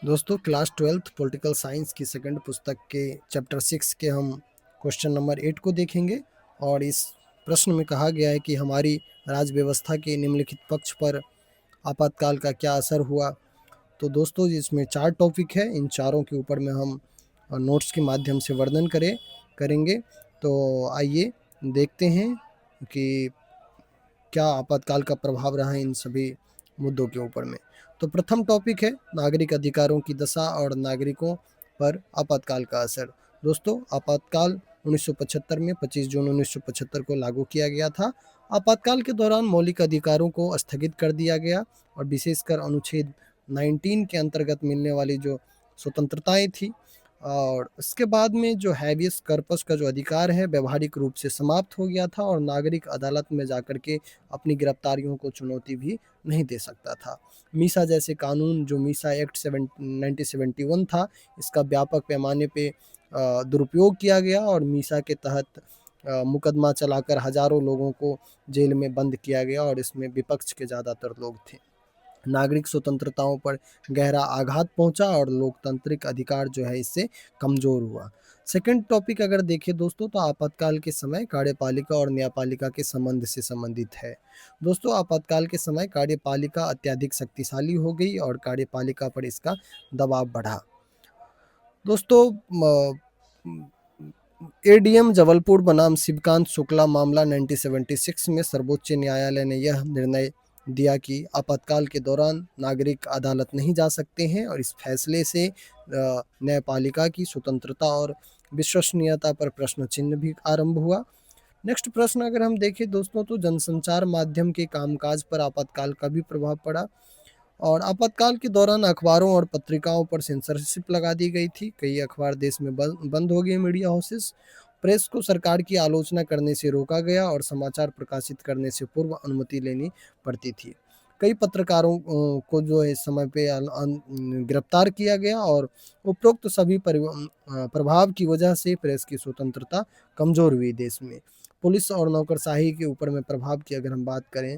दोस्तों class 12th political science की second पुस्तक के चैप्टर 6 के हम क्वेश्चन नंबर 8 को देखेंगे। और इस प्रश्न में कहा गया है कि हमारी राज्य व्यवस्था के निम्नलिखित पक्ष पर आपातकाल का क्या असर हुआ। तो दोस्तों इसमें 4 टॉपिक है, इन चारों के ऊपर में हम नोट्स के माध्यम से वर्णन करेंगे। तो आइए देखते हैं कि क्या आपातकाल का प्रभाव रहा है इन सभी मुद्दों के ऊपर में। तो प्रथम टॉपिक है नागरिक अधिकारों की दशा और नागरिकों पर आपातकाल का असर। दोस्तों आपातकाल 1975 में 25 जून 1975 को लागू किया गया था। आपातकाल के दौरान मौलिक अधिकारों को स्थगित कर दिया गया और विशेषकर अनुच्छेद 19 के अंतर्गत मिलने वाली जो स्वतंत्रताएं थी और उसके बाद में जो हैबियस कॉर्पस का जो अधिकार है व्यावहारिक रूप से समाप्त हो गया था और नागरिक अदालत में जाकर के अपनी गिरफ्तारियों को चुनौती भी नहीं दे सकता था। मीसा जैसे कानून जो मीसा एक्ट 1971 था, इसका व्यापक पैमाने पे दुरुपयोग किया गया और मीसा के तहत मुकदमा चलाकर हजारों लोगों को जेल में बंद किया गया और इसमें विपक्ष के ज़्यादातर लोग थे। नागरिक स्वतंत्रताओं पर गहरा आघात पहुंचा और लोकतांत्रिक अधिकार जो है इससे कमजोर हुआ। सेकंड टॉपिक अगर देखें दोस्तों तो आपातकाल के समय कार्यपालिका और न्यायपालिका के संबंध से संबंधित है। दोस्तों आपातकाल के समय कार्यपालिका अत्यधिक शक्तिशाली हो गई और कार्यपालिका पर इसका दबाव बढ़ा। दोस्तों एडीएम जबलपुर बनाम शिवकांत शुक्ला मामला 1976 में सर्वोच्च न्यायालय ने यह निर्णय दिया कि आपातकाल के दौरान नागरिक अदालत नहीं जा सकते हैं और इस फैसले से न्यायपालिका की स्वतंत्रता और विश्वसनीयता पर प्रश्न चिन्ह भी आरंभ हुआ। नेक्स्ट प्रश्न अगर हम देखें दोस्तों तो जनसंचार माध्यम के कामकाज पर आपातकाल का भी प्रभाव पड़ा और आपातकाल के दौरान अखबारों और पत्रिकाओं पर सेंसरशिप लगा दी गई थी। कई अखबार देश में बंद हो गए। मीडिया हाउसेस प्रेस को सरकार की आलोचना करने से रोका गया और समाचार प्रकाशित करने से पूर्व अनुमति लेनी पड़ती थी। कई पत्रकारों को जो है इस समय पे गिरफ्तार किया गया और उपरोक्त सभी प्रभाव की वजह से प्रेस की स्वतंत्रता कमजोर हुई देश में। पुलिस और नौकरशाही के ऊपर में प्रभाव की अगर हम बात करें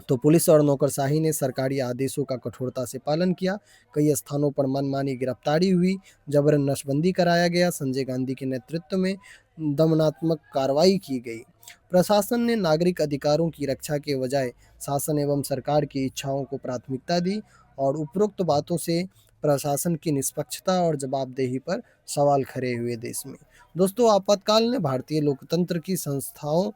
तो पुलिस और नौकरशाही ने सरकारी आदेशों का कठोरता से पालन किया। कई स्थानों पर मनमानी गिरफ्तारी हुई, जबरन नशबंदी कराया गया। संजय गांधी के नेतृत्व में दमनात्मक कार्रवाई की गई। प्रशासन ने नागरिक अधिकारों की रक्षा के बजाय शासन एवं सरकार की इच्छाओं को प्राथमिकता दी और उपरोक्त बातों से प्रशासन की निष्पक्षता और जवाबदेही पर सवाल खड़े हुए देश में। दोस्तों आपातकाल ने भारतीय लोकतंत्र की संस्थाओं,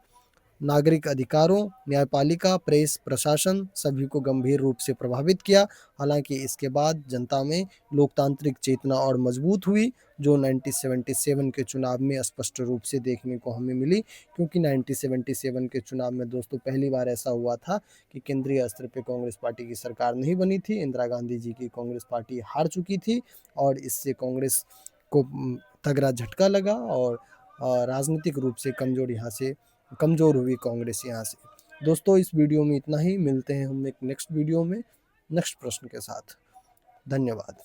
नागरिक अधिकारों, न्यायपालिका, प्रेस, प्रशासन सभी को गंभीर रूप से प्रभावित किया। हालांकि इसके बाद जनता में लोकतांत्रिक चेतना और मजबूत हुई जो 1977 के चुनाव में स्पष्ट रूप से देखने को हमें मिली, क्योंकि 1977 के चुनाव में दोस्तों पहली बार ऐसा हुआ था कि केंद्रीय स्तर पर कांग्रेस पार्टी की सरकार नहीं बनी थी। इंदिरा गांधी जी की कांग्रेस पार्टी हार चुकी थी और इससे कांग्रेस को तगड़ा झटका लगा और राजनीतिक रूप से कमज़ोर हुई कांग्रेस यहाँ से। दोस्तों इस वीडियो में इतना ही, मिलते हैं हम एक नेक्स्ट वीडियो में नेक्स्ट प्रश्न के साथ। धन्यवाद।